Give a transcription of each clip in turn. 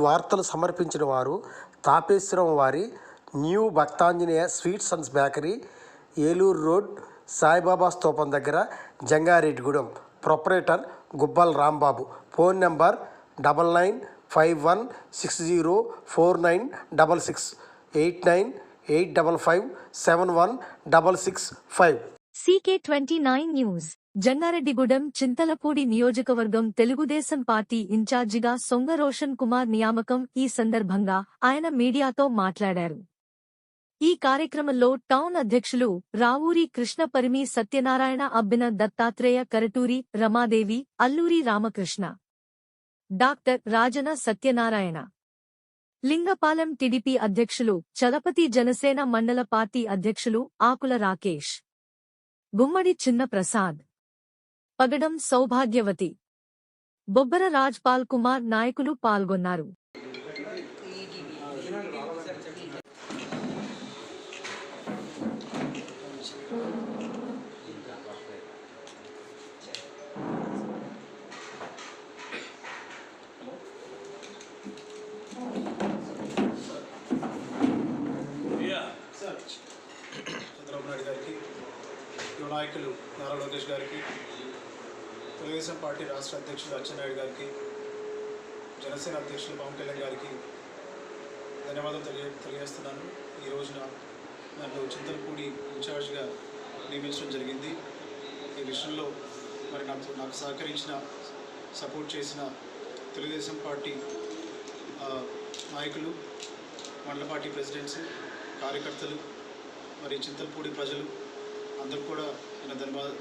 వార్తలు సమర్పించిన వారు తాపేశ్వరం వారి new Bhaktanjaneya sweets and bakery, Eluru road, Saibaba స్తూపం దగ్గర, Jangareddygudem. Proprietor Gubbal Rambabu. Phone number 9956049666 8985571665. CK29 news. Jangareddygudem Chintalapudi నియోజకవర్గం తెలుగుదేశం పార్టీ ఇన్ఛార్జిగా సొంగ రోషన్ కుమార్ నియామకం. ఈ సందర్భంగా ఆయన మీడియాతో మాట్లాడారు. ఈ కార్యక్రమంలో టౌన్ అధ్యక్షులు రావూరి కృష్ణపరిమి సత్యనారాయణ, అబ్బిన దత్తాత్రేయ, కరటూరి రమాదేవి, అల్లూరి రామకృష్ణ, డాక్టర్ రాజన సత్యనారాయణ, లింగపాలెం టీడీపీ అధ్యక్షులు చలపతి, జనసేన మండల పార్టీ అధ్యక్షులు ఆకుల రాకేష్, గుమ్మడి చిన్న ప్రసాద్, పగడం సౌభాగ్యవతి, బొబ్బర రాజ్పాల్ కుమార్ నాయకులు పాల్గొన్నారు. చంద్రబాబు నాయుడు గారికి, యువ నాయకులు నారా లోకేష్ గారికి, తెలుగుదేశం పార్టీ రాష్ట్ర అధ్యక్షులు అచ్చెన్నాయుడు గారికి, జనసేన అధ్యక్షులు పవన్ కళ్యాణ్ గారికి ధన్యవాదాలు తెలియజేస్తున్నాను. ఈ రోజున నన్ను చింతలపూడి ఇన్ఛార్జ్గా నియమించడం జరిగింది. ఈ విషయంలో మరి నాకు సహకరించిన, సపోర్ట్ చేసిన తెలుగుదేశం పార్టీ నాయకులు, మండల పార్టీ ప్రెసిడెంట్స్, కార్యకర్తలు, మరి చింతలపూడి ప్రజలు అందరూ కూడా నేను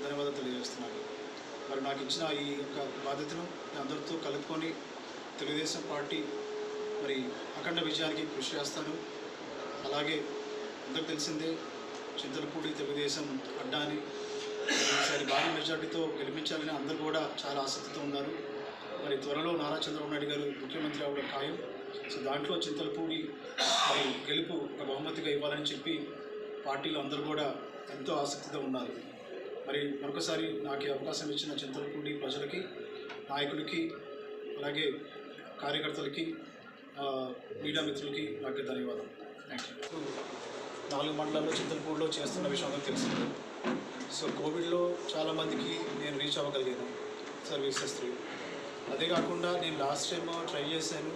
ధన్యవాదాలు తెలియజేస్తున్నాను. మరి నాకు ఇచ్చిన ఈ యొక్క బాధ్యతను అందరితో కలుపుకొని తెలుగుదేశం పార్టీ మరి అఖండ విజయానికి కృషి చేస్తాను. అలాగే అందరికి తెలిసిందే, చింతలపూడి తెలుగుదేశం అడ్డాని ఈసారి భారీ మెజార్టీతో గెలిపించాలని అందరూ కూడా చాలా ఆసక్తితో ఉన్నారు. మరి త్వరలో నారా చంద్రబాబు నాయుడు గారు ముఖ్యమంత్రి అవ్వడం ఖాయం. సో దాంట్లో చింతలపూడి మరి గెలుపు ఒక బహుమతిగా ఇవ్వాలని చెప్పి పార్టీలో అందరూ కూడా ఎంతో ఆసక్తితో ఉన్నారు. మరి మరొకసారి నాకు ఈ అవకాశం ఇచ్చిన చింతలపూడి ప్రజలకి, నాయకులకి, అలాగే కార్యకర్తలకి, మీడియా మిత్రులకి నాకు ధన్యవాదాలు. Thank you. 4 మండలాల్లో చింతలపూడిలో చేస్తున్న విషయం అందరికీ తెలిసింది. సో కోవిడ్లో చాలామందికి నేను రీచ్ అవ్వగలిగాను సర్వీసెస్ త్రూ. అదే కాకుండా నేను లాస్ట్ టైం ట్రై చేశాను,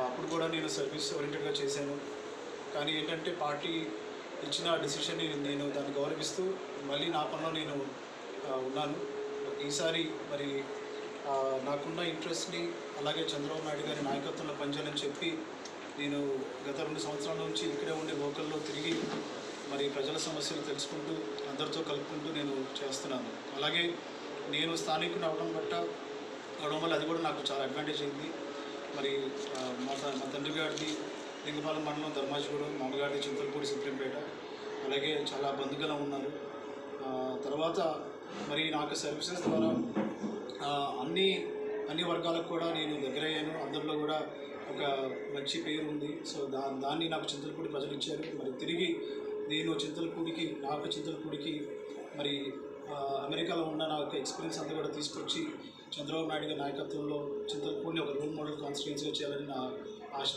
అప్పుడు కూడా నేను సర్వీస్ ఓరియంటెడ్గా చేశాను. కానీ ఏంటంటే పార్టీ ఇచ్చిన డెసిషన్ని నేను దాన్ని గౌరవిస్తూ మళ్ళీ నా పనిలో నేను ఉన్నాను. ఈసారి మరి నాకున్న ఇంట్రెస్ట్ని, అలాగే చంద్రబాబు నాయుడు గారి నాయకత్వంలో పనిచేయాలని చెప్పి నేను గత 2 సంవత్సరాల నుంచి ఇక్కడే ఉండే లోకల్లో తిరిగి మరి ప్రజల సమస్యలు తెలుసుకుంటూ అందరితో కలుపుకుంటూ నేను చేస్తున్నాను. అలాగే నేను స్థానికుని అవడం వల్ల అది కూడా నాకు చాలా అడ్వాంటేజ్ అయింది. మరి మా తండ్రి గారిది లింగపాలెం మండలం ధర్మాజిగూడెం, మా అమ్మగారిది చింతలపూడి సుప్రీంపేట, అలాగే చాలా బంధువులు ఉన్నారు. తర్వాత మరి నాకు సర్వీసెస్ ద్వారా అన్ని వర్గాలకు కూడా నేను దగ్గరయ్యాను. అందరిలో కూడా ఒక మంచి పేరు ఉంది. సో దాన్ని నాకు చింతలపూడి ప్రజలు ఇచ్చారు. మరి తిరిగి నేను చింతలపూడికి మరి అమెరికాలో ఉన్న నాకు ఎక్స్పీరియన్స్ అంతా కూడా తీసుకొచ్చి చంద్రబాబు నాయుడు గారి నాయకత్వంలో చింతలపూడిని ఒక రోల్ మోడల్ కాన్స్టిట్యుయెన్సీగా చేయాలని నా ఆశ.